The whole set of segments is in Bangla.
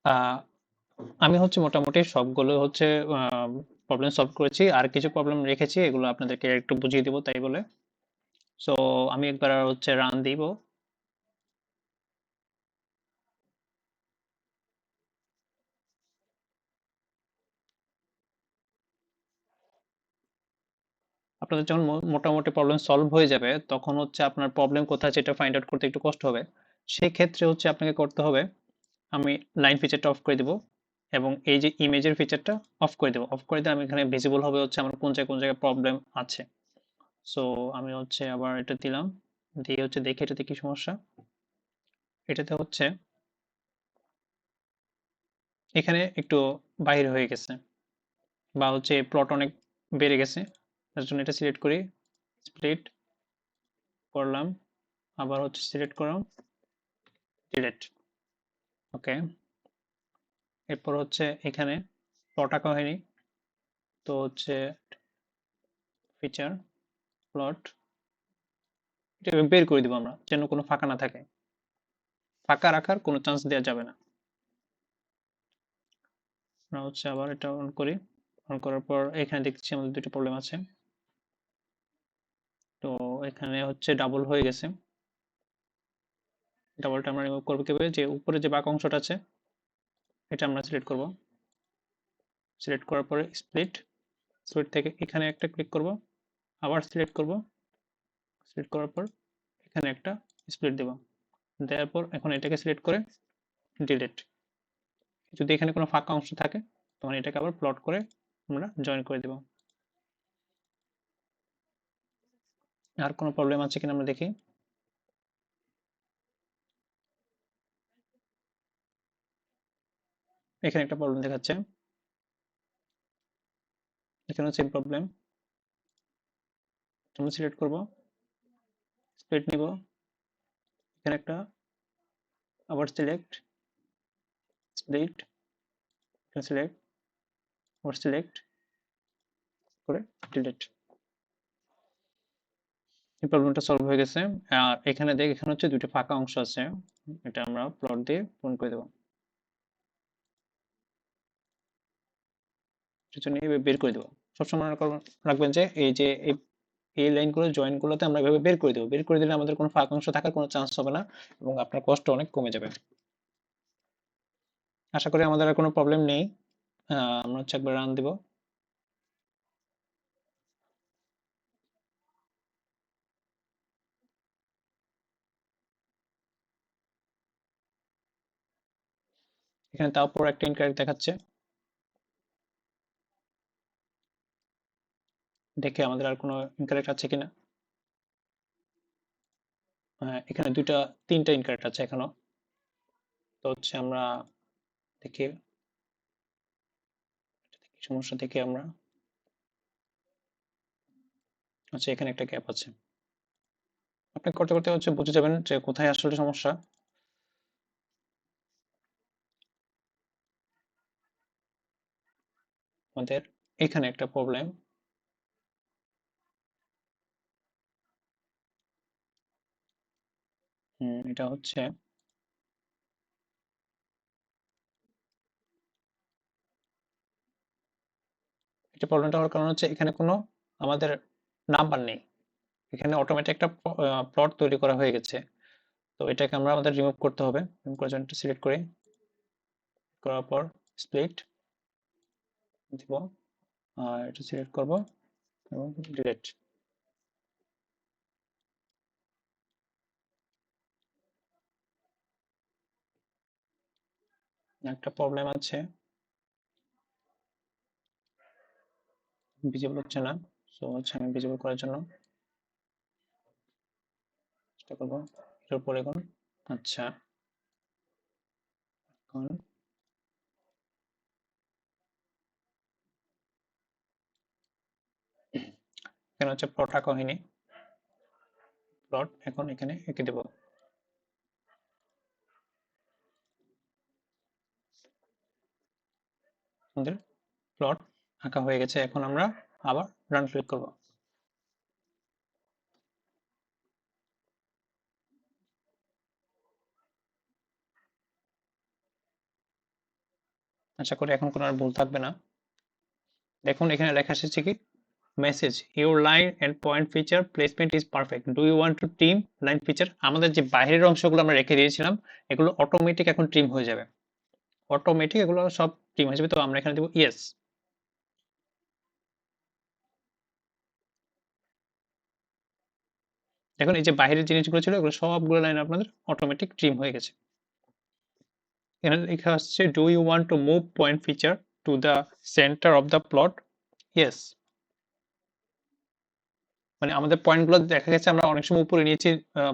আহ, আমি হচ্ছে মোটামুটি সবগুলো হচ্ছে প্রবলেম সলভ করেছি, আর কিছু প্রবলেম রেখেছি, এগুলো আপনাদেরকে একটু বুঝিয়ে দিব তাই বলে। সো আমি একবার হচ্ছে রান দিব। আপনাদের যখন মোটামুটি প্রবলেম সলভ হয়ে যাবে, তখন হচ্ছে আপনার প্রবলেম কোথায় সেটা ফাইন্ড আউট করতে একটু কষ্ট হবে। সেই ক্ষেত্রে হচ্ছে আপনাকে করতে হবে, আমি লাইন ফিচারটা অফ করে দিব, এবং এই যে ইমেজের ফিচারটা অফ করে দেবো। অফ করে দিয়ে আমি এখানে ভিজিবল হবে হচ্ছে আমার কোন জায়গায় প্রবলেম আছে। সো আমি হচ্ছে আবার এটা দিলাম, দিয়ে হচ্ছে দেখি এটাতে কি সমস্যা। এটাতে হচ্ছে এখানে একটু বাইরে হয়ে গেছে, বা হচ্ছে প্লট অনেক বেড়ে গেছে। তার জন্য এটা সিলেক্ট করি, স্প্লিট করলাম, আবার হচ্ছে সিলেক্ট করলাম, ডিলেট। ওকে, এরপর হচ্ছে এখানে প্লট আঁকা হয়নি, তো হচ্ছে ফিচার, প্লট, এটা বের করে দিব আমরা, যেন কোনো ফাঁকা না থাকে, ফাঁকা রাখার কোনো চান্স দেওয়া যাবে না। আমরা হচ্ছে আবার এটা অন করি। অন করার পর এখানে দেখছি আমাদের দুটো প্রবলেম আছে। তো এখানে হচ্ছে ডাবল হয়ে গেছে। ডাবলটা আমরা রিমুভ করবো কিভাবে, যে উপরে যে বাঁকা অংশটা আছে এটা আমরা সিলেক্ট করব। সিলেক্ট করার পরে স্প্লিট, স্প্লিট থেকে এখানে একটা ক্লিক করব, আবার সিলেক্ট করব, সিলেক্ট করার পর এখানে একটা স্প্লিট দেব। দেওয়ার পর এখন এটাকে সিলেক্ট করে ডিলিট। যদি এখানে কোনো ফাঁকা অংশ থাকে তখন এটাকে আবার প্লট করে আমরা জয়েন করে দেব। আর কোনো প্রবলেম আছে কিনা আমরা দেখি। এখানে একটা প্রবলেম দেখাচ্ছে, এখানেও সেম প্রবলেম। আমরা সিলেক্ট করব, স্প্লিট নিব, এখানে একটা, আবার সিলেক্ট, স্প্লিট, সিলেক্ট, আবার সিলেক্ট করে ডিলিট। এই প্রবলেমটা সলভ হয়ে গেছে। আর এখানে দেখ, এখানে হচ্ছে দুটো ফাঁকা অংশ আছে, এটা আমরা প্লট দিয়ে পূরণ করে দেবো। সেজন্য এইভাবে বের করে দেবো। সবসময় মনে রাখবেন যে এই যে এই লাইনগুলো জয়েন গুলোতে আমরা এভাবে বের করে দেবো। বের করে দিলে আমাদের কোনো ফাঁকা অংশ থাকার কোনো চান্স হবে না, এবং আপনার কষ্ট অনেক কমে যাবে। আশা করি আমাদের আর কোনো প্রবলেম নেই। আমরা হচ্ছে একবার রান দিব। এখানে তারপর একটা ইনকারেক্ট দেখাচ্ছে, দেখে আমাদের আর কোনো ইনকারেক্ট আছে কিনা। এখানে তিনটা ইনকারেক্ট আছে এখনো। তো হচ্ছে আমরা দেখি কি সমস্যা থেকে আমরা, আচ্ছা এখানে একটা গ্যাপ আছে। আপনি করতে করতে হচ্ছে বুঝে যাবেন যে কোথায় আসলে সমস্যা। আমাদের এখানে একটা প্রবলেম, এটা হচ্ছে, এটা প্রবলেমটা হওয়ার কারণ হচ্ছে এখানে কোনো আমাদের নাম্বার নেই। এখানে অটোমেটিক একটা প্লট তৈরি করা হয়ে গেছে। তো এটাকে আমাদের রিমুভ করতে হবে। রিমুভ করার জন্য সিলেক্ট করি, করার পর স্প্লিট দিব, আর এটা সিলেক্ট করব এবং ডিলিট। একটা প্রবলেম আছে, ভিজিবল হচ্ছে না। সো হচ্ছে আমি ভিজিবল করার জন্য চেষ্টা করবো এর উপর এখন। আচ্ছা, এখন এখানে হচ্ছে প্লট আঁকা হয়নি, প্লট এখন এখানে এঁকে দেবো। আমাদের প্লট আঁকা হয়ে গেছে। এখন আমরা আবার রান ক্লিক করব। আশা করি এখন কোনো আর ভুল থাকবে না। দেখুন এখানে লেখা এসেছে কি message your line end point feature placement is perfect, do you want to trim line feature. আমাদের যে বাইরের অংশগুলো আমরা রেখে দিয়েছিলাম এগুলো অটোমেটিক এখন ট্রিম হয়ে যাবে, অটোমেটিক এগুলো সব ট্রিম হয়ে যাবে। তো আমরা এখানে দেবো ইয়েস। দেখুন এই যে বাইরের জিনিসগুলো ছিল এগুলো সবগুলো লাইন আপনাদের অটোমেটিক ট্রিম হয়ে গেছে। এখানে লেখা আসছে do you want to move point feature to the centre of the plot, yes. মানে আমাদের পয়েন্টগুলো দেখা গেছে আমরা অনেক সময় উপরে নিয়েছি,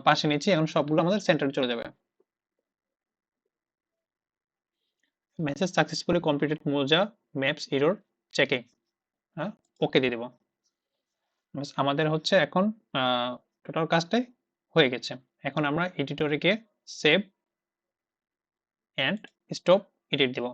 পাশে নিয়েছি, এখন সবগুলো আমাদের সেন্টারে চলে যাবে। মেসেজ সাকসেসফুলি কমপ্লিটেড মোজা ম্যাপস এরর চেকিং, হ্যাঁ ওকে দিয়ে দেবো। আমাদের হচ্ছে এখন টোটাল কাজটাই হয়ে গেছে। এখন আমরা এডিটরে গিয়ে save and stop edit Dev.